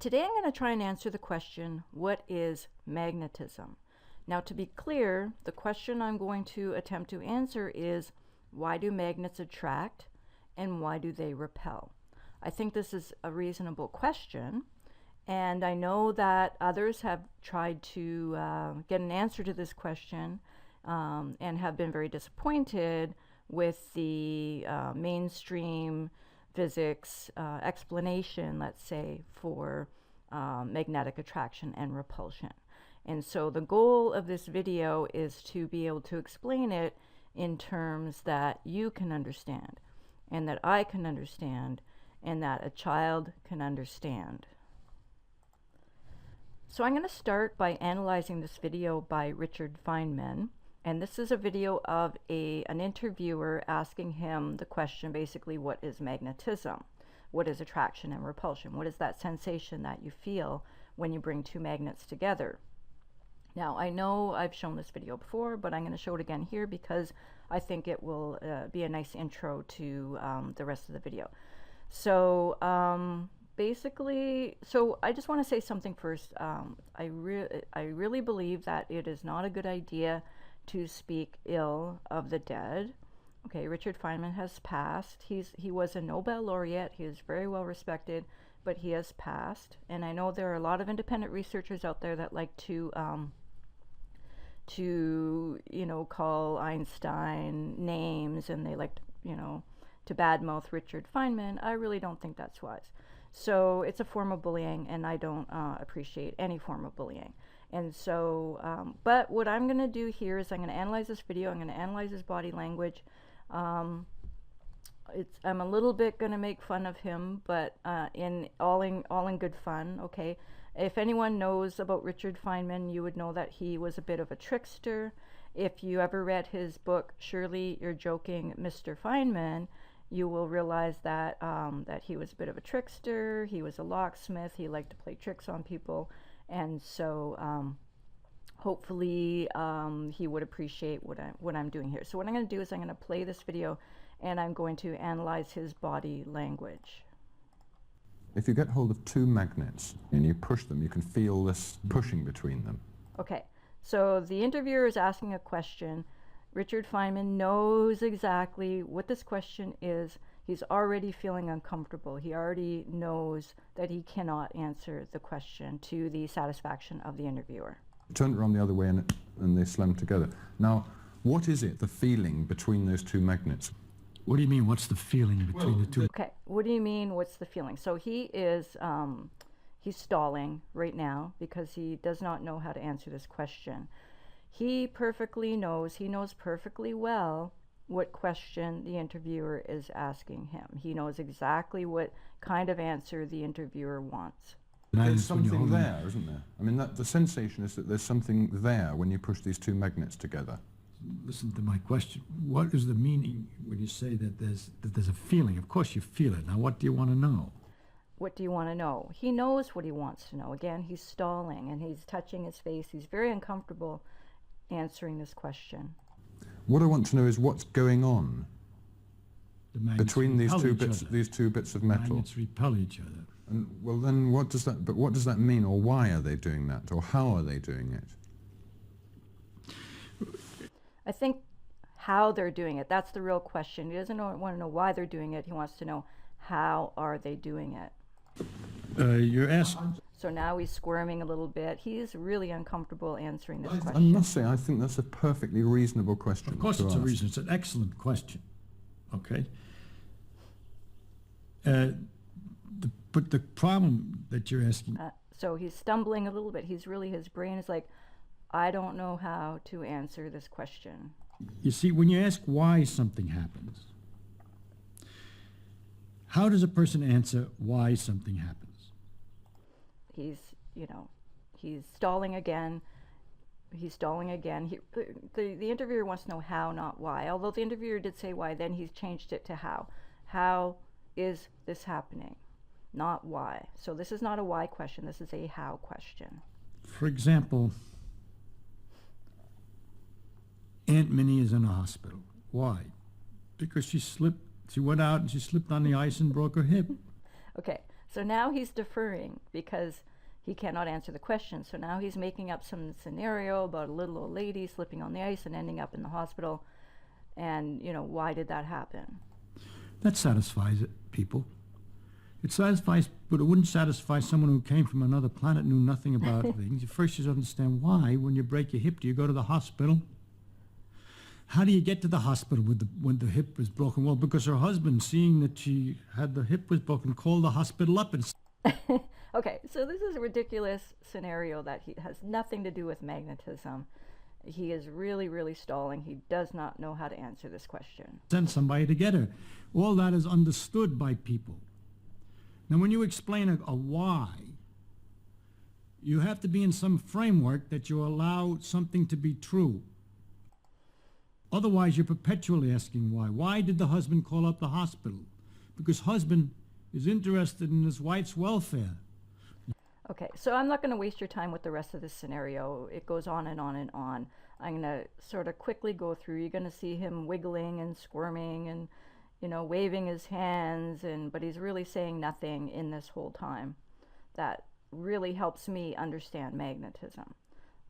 Today I'm going to try and answer the question, what is magnetism? Now, to be clear, the question I'm going to attempt to answer is, why do magnets attract and why do they repel? I think this is a reasonable question, and I know that others have tried to get an answer to this question and have been very disappointed with the mainstream physics explanation, let's say, for magnetic attraction and repulsion. And so the goal of this video is to be able to explain it in terms that you can understand, and that I can understand, and that a child can understand. So I'm going to start by analyzing this video by Richard Feynman. And this is a video of an interviewer asking him the question, basically, what is magnetism? What is attraction and repulsion? What is that sensation that you feel when you bring two magnets together? Now, I know I've shown this video before, but I'm going to show it again here because I think it will be a nice intro to the rest of the video. So basically, I just want to say something first. I really believe that it is not a good idea to speak ill of the dead. Okay, Richard Feynman has passed. He was a Nobel laureate. He is very well respected, but he has passed. And I know there are a lot of independent researchers out there that like to call Einstein names, and they like to badmouth Richard Feynman. I really don't think that's wise. So it's a form of bullying, and I don't appreciate any form of bullying. And so, but what I'm going to do here is I'm going to analyze this video. I'm going to analyze his body language. I'm a little bit going to make fun of him, but all in good fun. Okay. If anyone knows about Richard Feynman, you would know that he was a bit of a trickster. If you ever read his book, Surely You're Joking, Mr. Feynman, you will realize that that he was a bit of a trickster. He was a locksmith. He liked to play tricks on people. And so hopefully he would appreciate what I'm doing here. So what I'm going to do is I'm going to play this video, and I'm going to analyze his body language. If you get hold of two magnets and you push them, you can feel this pushing between them. Okay, so the interviewer is asking a question. Richard Feynman knows exactly what this question is. He's already feeling uncomfortable. He already knows that he cannot answer the question to the satisfaction of the interviewer. Turned around the other way and they slammed together. Now, what is it, the feeling between those two magnets? What do you mean, what's the feeling between the two? Okay, what do you mean, what's the feeling? So he is, he's stalling right now because he does not know how to answer this question. He knows perfectly well what question the interviewer is asking him. He knows exactly what kind of answer the interviewer wants. There's something there, isn't there? I mean, the sensation is that there's something there when you push these two magnets together. Listen to my question. What is the meaning when you say that there's a feeling? Of course you feel it. Now, what do you want to know? What do you want to know? He knows what he wants to know. Again, he's stalling and he's touching his face. He's very uncomfortable answering this question. What I want to know is what's going on between these two bits of metal. Magnets repel each other. And well, then what does that mean, or why are they doing that, or how are they doing it? I think how they're doing it, that's the real question. He doesn't want to know why they're doing it. He wants to know how are they doing it. You're asking. So now he's squirming a little bit. He's really uncomfortable answering this question. I must say, I think that's a perfectly reasonable question. Of course it's a reason. It's an excellent question. Okay? But the problem that you're asking... So he's stumbling a little bit. His brain is like, I don't know how to answer this question. You see, when you ask why something happens, how does a person answer why something happens? He's stalling again. He's stalling again. The interviewer wants to know how, not why. Although the interviewer did say why, then he's changed it to how. How is this happening? Not why. So this is not a why question. This is a how question. For example, Aunt Minnie is in a hospital. Why? Because she went out and she slipped on the ice and broke her hip. Okay, So now he's deferring because he cannot answer the question. So now he's making up some scenario about a little old lady slipping on the ice and ending up in the hospital. And, you know, why did that happen? That satisfies people. It satisfies, but it wouldn't satisfy someone who came from another planet, knew nothing about things. First, you should understand why, when you break your hip, do you go to the hospital? How do you get to the hospital when the hip was broken? Well, because her husband, seeing that she had the hip was broken, called the hospital up and... Okay, so this is a ridiculous scenario that has nothing to do with magnetism. He is really, really stalling. He does not know how to answer this question. Send somebody to get her. All that is understood by people. Now, when you explain a why, you have to be in some framework that you allow something to be true. Otherwise, you're perpetually asking why. Why did the husband call up the hospital? Because husband is interested in his wife's welfare. Okay, so I'm not going to waste your time with the rest of this scenario. It goes on and on and on. I'm going to sort of quickly go through. You're going to see him wiggling and squirming and, you know, waving his hands, but he's really saying nothing in this whole time. That really helps me understand magnetism.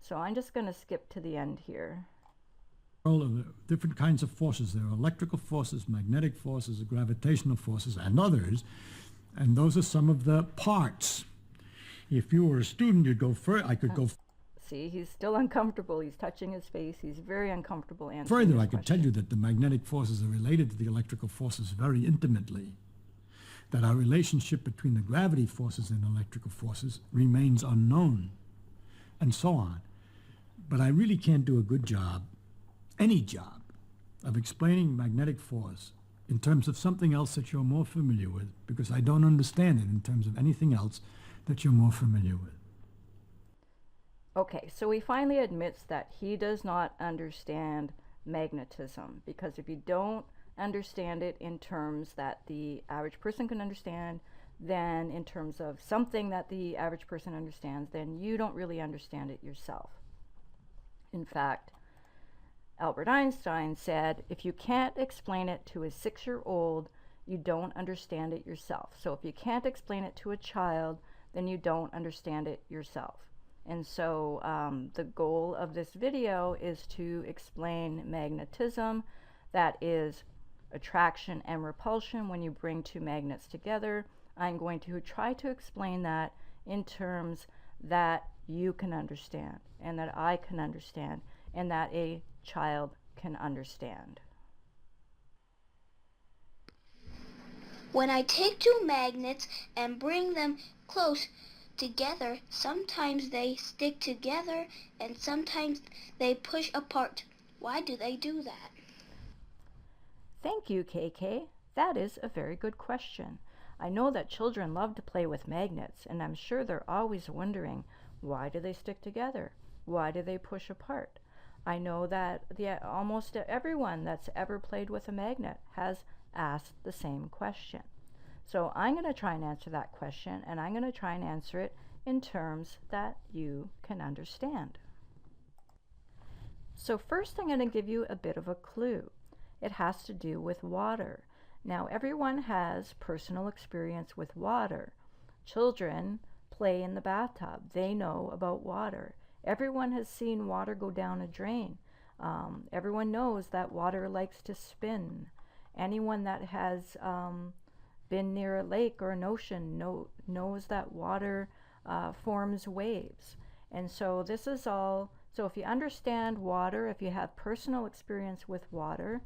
So I'm just going to skip to the end here. All of the different kinds of forces. There are electrical forces, magnetic forces, gravitational forces, and others. And those are some of the parts. If you were a student, you'd go further. I could go. See, he's still uncomfortable. He's touching his face. He's very uncomfortable answering Further, this I could tell you that the magnetic forces are related to the electrical forces very intimately. That our relationship between the gravity forces and electrical forces remains unknown, and so on. But I really can't do a good job, any job, of explaining magnetic force in terms of something else that you're more familiar with, because I don't understand it in terms of anything else that you're more familiar with. Okay, so he finally admits that he does not understand magnetism, because if you don't understand it in terms that the average person can understand, then in terms of something that the average person understands, then you don't really understand it yourself. In fact, Albert Einstein said, if you can't explain it to a 6-year-old, you don't understand it yourself. So if you can't explain it to a child, then you don't understand it yourself. And so the goal of this video is to explain magnetism, that is attraction and repulsion when you bring two magnets together. I'm going to try to explain that in terms that you can understand, and that I can understand, and that a child can understand. When I take two magnets and bring them close together, sometimes they stick together and sometimes they push apart. Why do they do that? Thank you, KK. That is a very good question. I know that children love to play with magnets, and I'm sure they're always wondering, why do they stick together? Why do they push apart? I know that almost everyone that's ever played with a magnet has asked the same question. So I'm going to try and answer that question, and I'm going to try and answer it in terms that you can understand. So first I'm going to give you a bit of a clue. It has to do with water. Now everyone has personal experience with water. Children play in the bathtub. They know about water. Everyone has seen water go down a drain. Everyone knows that water likes to spin. Anyone that has been near a lake or an ocean knows that water forms waves. And so this is all, so if you understand water, if you have personal experience with water,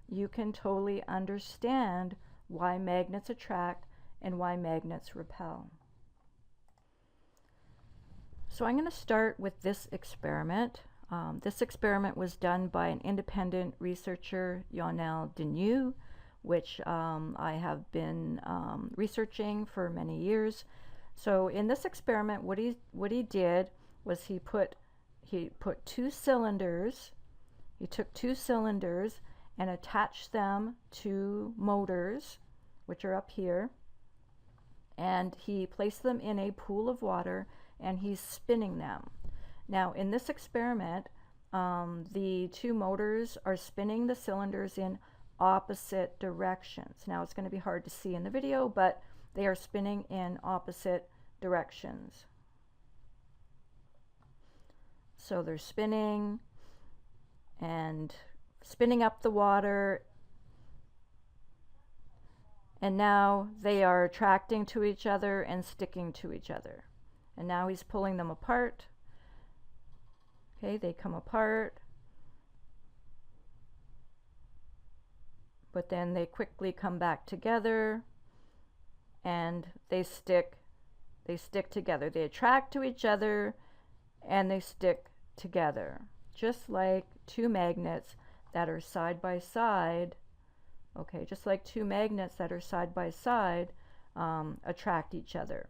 you can totally understand why magnets attract and why magnets repel. So I'm going to start with this experiment. This experiment was done by an independent researcher, Ionel Dinu, which I have been researching for many years. So in this experiment, what he did was he put two cylinders. He took two cylinders and attached them to motors, which are up here, and he placed them in a pool of water, and he's spinning them. Now in this experiment, the two motors are spinning the cylinders in opposite directions. Now it's going to be hard to see in the video, but they are spinning in opposite directions. So they're spinning and spinning up the water, and now they are attracting to each other and sticking to each other. And now he's pulling them apart. Okay, they come apart, but then they quickly come back together and they stick together. They attract to each other and they stick together, just like two magnets that are side by side. Okay, just like two magnets that are side by side attract each other.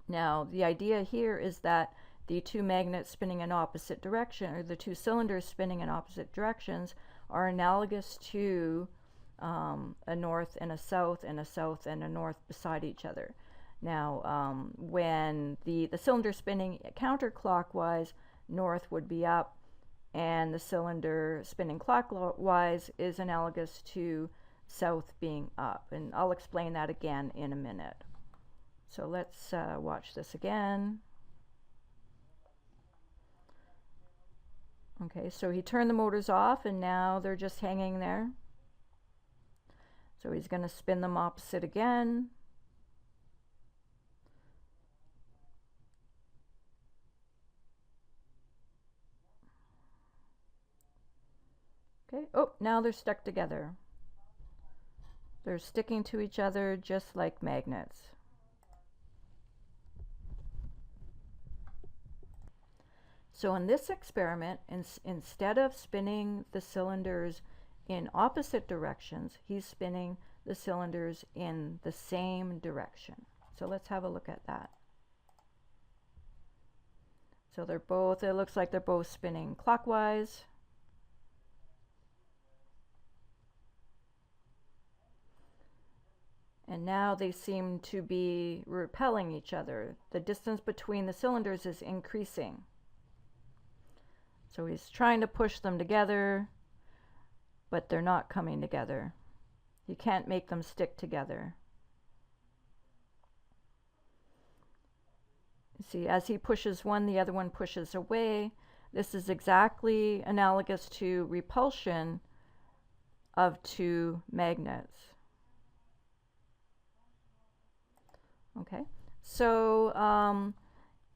Now, the idea here is that the two magnets spinning in opposite direction, or the two cylinders spinning in opposite directions, are analogous to a north and a south and a south and a north beside each other. Now, when the cylinder spinning counterclockwise, north would be up, and the cylinder spinning clockwise is analogous to south being up. And I'll explain that again in a minute. So let's watch this again. Okay, so he turned the motors off and now they're just hanging there. So he's going to spin them opposite again. Okay, oh, now they're stuck together. They're sticking to each other just like magnets. So in this experiment, instead of spinning the cylinders in opposite directions, he's spinning the cylinders in the same direction. So let's have a look at that. So they're both, it looks like they're both spinning clockwise. And now they seem to be repelling each other. The distance between the cylinders is increasing. So he's trying to push them together, but they're not coming together. You can't make them stick together. See, as he pushes one, the other one pushes away. This is exactly analogous to repulsion of two magnets. Okay, so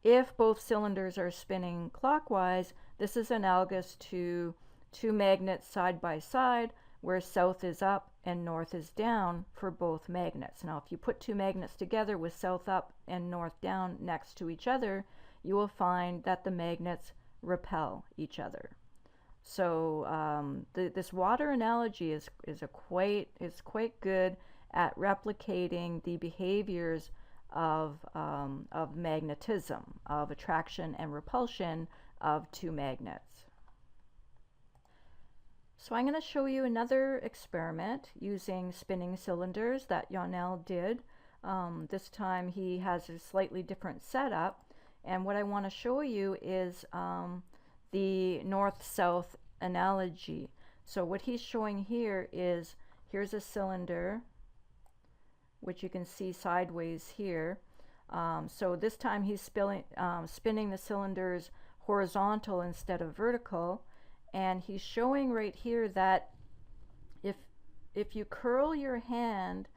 if both cylinders are spinning clockwise, this is analogous to two magnets side by side, where south is up and north is down for both magnets. Now, if you put two magnets together with south up and north down next to each other, you will find that the magnets repel each other. So this water analogy is quite good at replicating the behaviors of magnetism, of attraction and repulsion of two magnets. So I'm going to show you another experiment using spinning cylinders that Ionel did. This time he has a slightly different setup, and what I want to show you is the north-south analogy. So what he's showing here is, here's a cylinder, which you can see sideways here. So this time he's spinning the cylinders horizontal instead of vertical, and he's showing right here that if you curl your hand,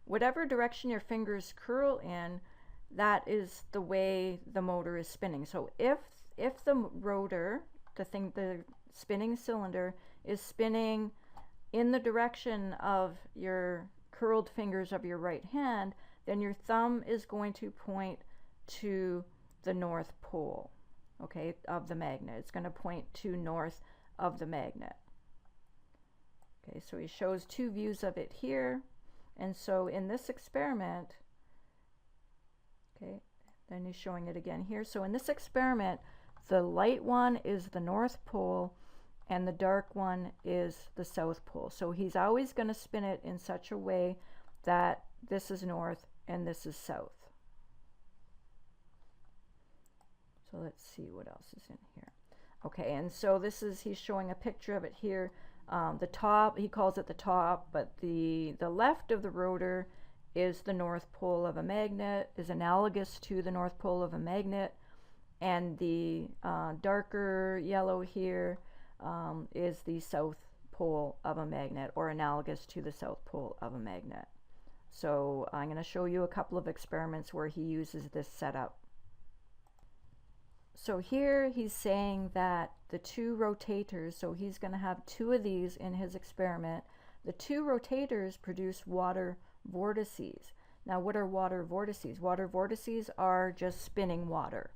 whatever direction your fingers curl in, that is the way the motor is spinning. So if the rotor, the spinning cylinder, is spinning in the direction of your curled fingers of your right hand, then your thumb is going to point to the north pole, okay, of the magnet. It's going to point to north of the magnet. Okay, so he shows two views of it here, and so in this experiment, okay, then he's showing it again here. So in this experiment, the light one is the north pole and the dark one is the south pole. So he's always going to spin it in such a way that this is north and this is south. So let's see what else is in here. Okay, and so this is, he's showing a picture of it here. The top, he calls it the top, but the left of the rotor is the north pole of a magnet, is analogous to the north pole of a magnet, and the darker yellow here is the south pole of a magnet, or analogous to the south pole of a magnet. So I'm going to show you a couple of experiments where he uses this setup. So here he's saying that the two rotators, so he's going to have two of these in his experiment. The two rotators produce water vortices. Now, what are water vortices? Water vortices are just spinning water.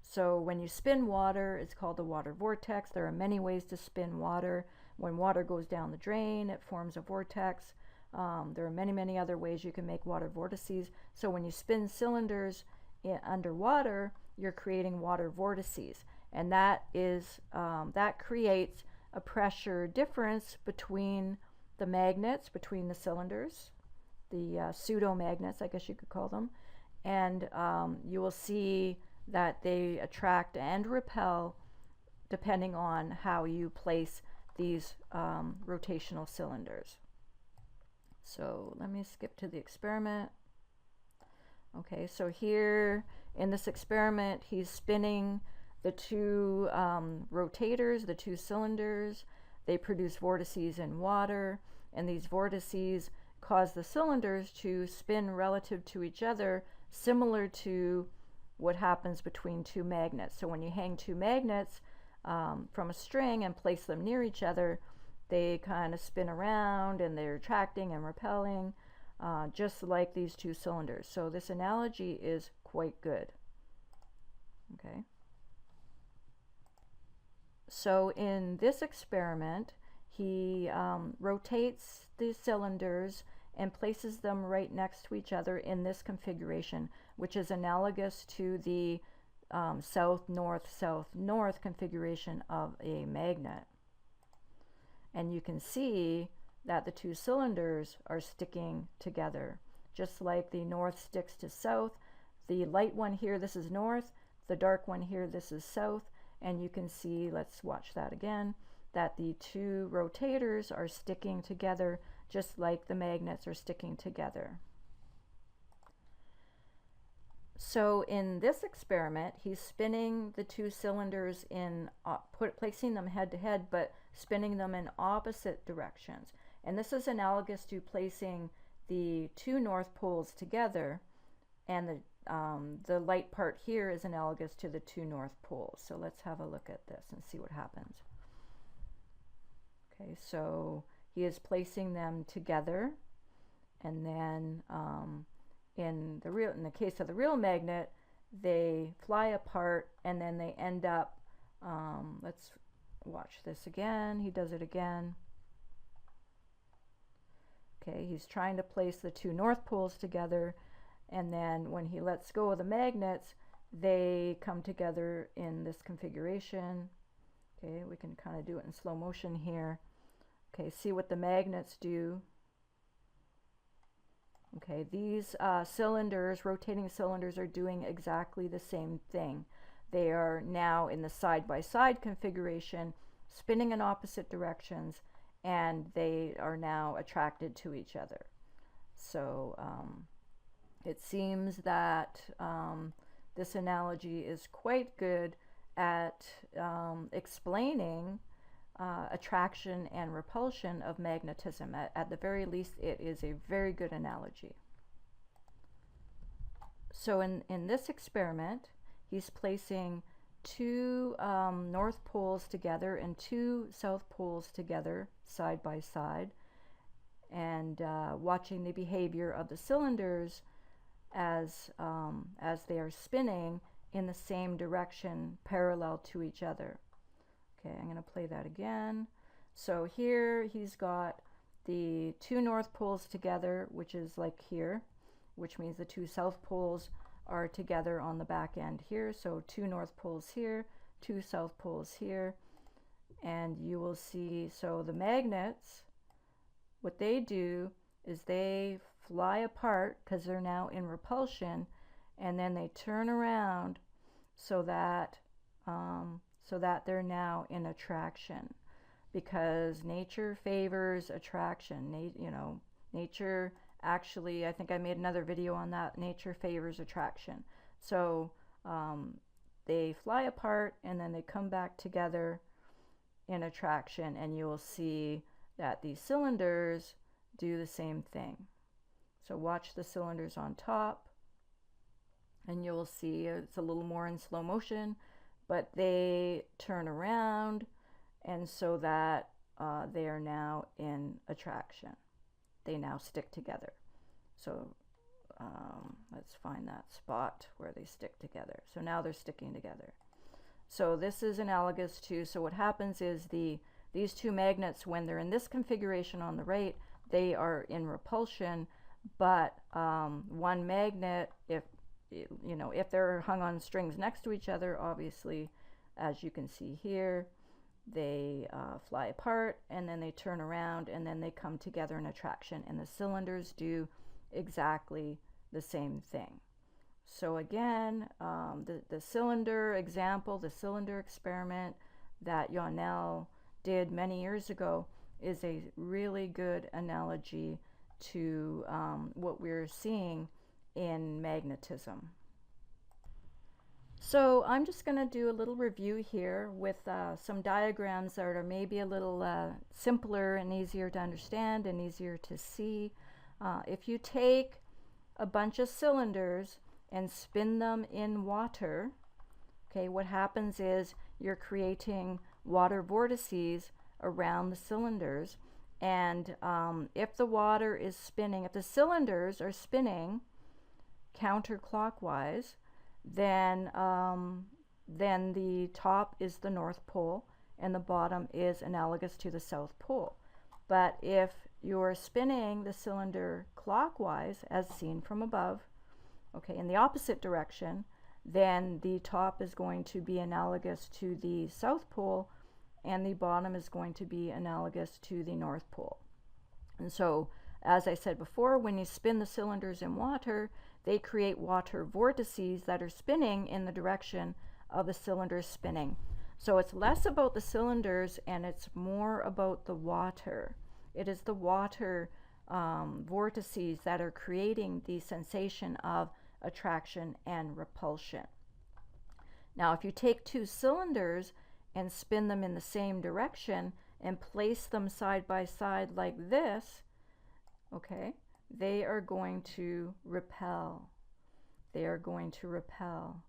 So when you spin water, it's called a water vortex. There are many ways to spin water. When water goes down the drain, it forms a vortex. There are many, many other ways you can make water vortices. So when you spin cylinders underwater, you're creating water vortices, and that creates a pressure difference between the magnets, between the cylinders, the pseudo magnets, I guess you could call them, and you will see that they attract and repel depending on how you place these rotational cylinders. So let me skip to the experiment. Okay, so here in this experiment, he's spinning the two rotators, the two cylinders. They produce vortices in water, and these vortices cause the cylinders to spin relative to each other, similar to what happens between two magnets. So when you hang two magnets from a string and place them near each other, they kind of spin around and they're attracting and repelling, just like these two cylinders. So this analogy is quite good. Okay. So in this experiment, he rotates the cylinders and places them right next to each other in this configuration, which is analogous to the south-north configuration of a magnet. And you can see that the two cylinders are sticking together, just like the north sticks to south. The light one here, this is north. The dark one here, this is south. And you can see, let's watch that again, that the two rotators are sticking together just like the magnets are sticking together. So in this experiment, he's spinning the two cylinders in, placing them head to head, but spinning them in opposite directions. And this is analogous to placing the two north poles together, and the light part here is analogous to the two north poles. So let's have a look at this and see what happens. Okay, so he is placing them together, and then in the case of the real magnet, they fly apart, and then they end up, let's watch this again. He does it again. Okay, he's trying to place the two north poles together, and then when he lets go of the magnets, they come together in this configuration. Okay, we can kind of do it in slow motion here. Okay, see what the magnets do. Okay, these cylinders, rotating cylinders, are doing exactly the same thing. They are now in the side-by-side configuration, spinning in opposite directions, and they are now attracted to each other. So it seems that this analogy is quite good at explaining attraction and repulsion of magnetism. At the very least, it is a very good analogy. So in this experiment, he's placing two north poles together and two south poles together side by side, and watching the behavior of the cylinders as they are spinning in the same direction parallel to each other. Okay, I'm going to play that again. So here he's got the two north poles together, which is like here, which means the two south poles are together on the back end here. So two north poles here, two south poles here, and you will see, so the magnets, what they do is they fly apart because they're now in repulsion, and then they turn around so that they're now in attraction, because nature favors attraction. Nature actually, I think I made another video on that, nature favors attraction. So they fly apart and then they come back together in attraction, and you will see that these cylinders do the same thing. So watch the cylinders on top, and you'll see it's a little more in slow motion, but they turn around, and so that they are now in attraction. They now stick together. So let's find that spot where they stick together. So now they're sticking together. So this is analogous to, so what happens is these two magnets, when they're in this configuration on the right, they are in repulsion, but one magnet, if they're hung on strings next to each other, obviously, as you can see here, they fly apart, and then they turn around, and then they come together in attraction, and the cylinders do exactly the same thing. So again, the cylinder example, the cylinder experiment that Ionel did many years ago is a really good analogy to what we're seeing in magnetism. So I'm just going to do a little review here with some diagrams that are maybe a little simpler and easier to understand and easier to see. If you take a bunch of cylinders and spin them in water, okay, what happens is you're creating water vortices around the cylinders, and if the water is spinning, if the cylinders are spinning counterclockwise, then the top is the North Pole and the bottom is analogous to the South Pole. But if you're spinning the cylinder clockwise, as seen from above, okay, in the opposite direction, then the top is going to be analogous to the South Pole and the bottom is going to be analogous to the North Pole. And so, as I said before, when you spin the cylinders in water, they create water vortices that are spinning in the direction of the cylinders spinning. So it's less about the cylinders and it's more about the water. It is the water vortices that are creating the sensation of attraction and repulsion. Now, if you take two cylinders and spin them in the same direction and place them side by side like this, okay, they are going to repel. They are going to repel.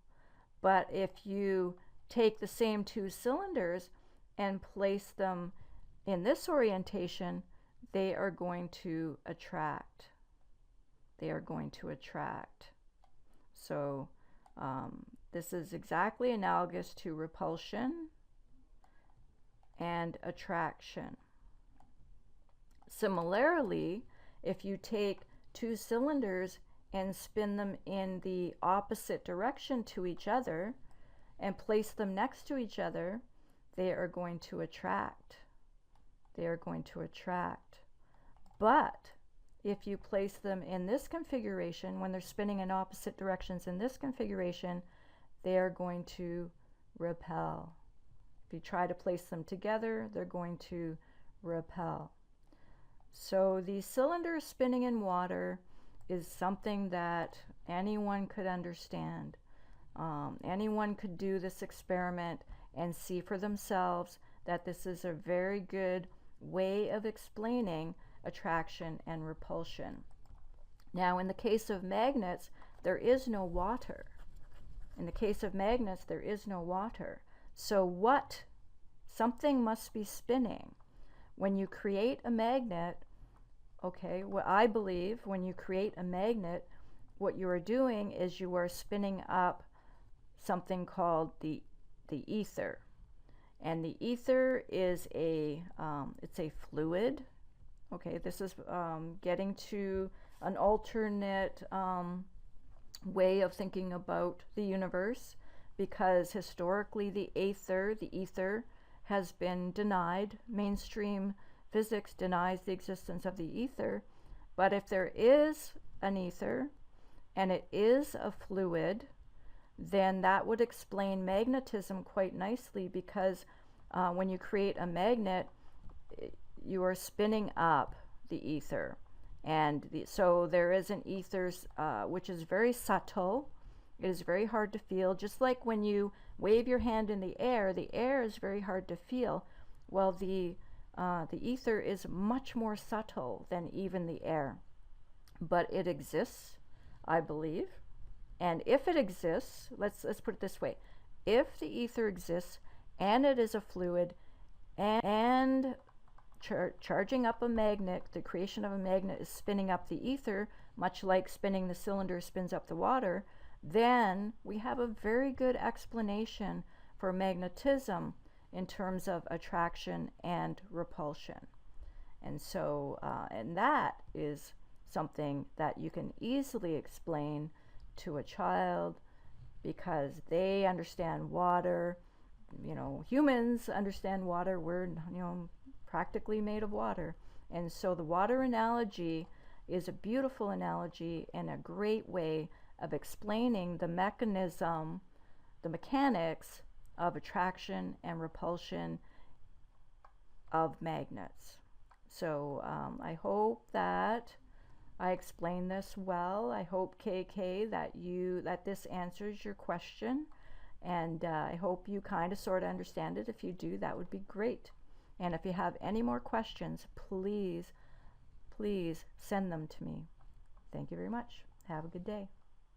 But if you take the same two cylinders and place them in this orientation, they are going to attract. They are going to attract. So this is exactly analogous to repulsion and attraction. Similarly, if you take two cylinders and spin them in the opposite direction to each other and place them next to each other, they are going to attract. They are going to attract. But if you place them in this configuration, when they're spinning in opposite directions in this configuration, they are going to repel. If you try to place them together, they're going to repel. So the cylinder spinning in water is something that anyone could understand. Anyone could do this experiment and see for themselves that this is a very good way of explaining attraction and repulsion. Now, in the case of magnets, there is no water. In the case of magnets, there is no water. So something must be spinning. When you create a magnet, okay, what I believe, when you create a magnet, what you are doing is you are spinning up something called the ether. And the ether is it's a fluid. Okay, this is getting to an alternate way of thinking about the universe, because historically the ether has been denied. Mainstream physics denies the existence of the ether. But if there is an ether and it is a fluid, then that would explain magnetism quite nicely, because when you create a magnet, you are spinning up the ether. And so there is an ether which is very subtle. It is very hard to feel. Just like when you wave your hand in the air is very hard to feel. Well, the ether is much more subtle than even the air. But it exists, I believe. And if it exists, let's put it this way. If the ether exists and it is a fluid and charging up a magnet, the creation of a magnet is spinning up the ether, much like spinning the cylinder spins up the water, then we have a very good explanation for magnetism in terms of attraction and repulsion. And so, and that is something that you can easily explain to a child because they understand water. You know, humans understand water. We're, you know, practically made of water. And so the water analogy is a beautiful analogy and a great way of explaining the mechanism, the mechanics of attraction and repulsion of magnets. So I hope that I explained this well. I hope, KK, that this answers your question. And I hope you kind of sort of understand it. If you do, that would be great. And if you have any more questions, please, please send them to me. Thank you very much. Have a good day.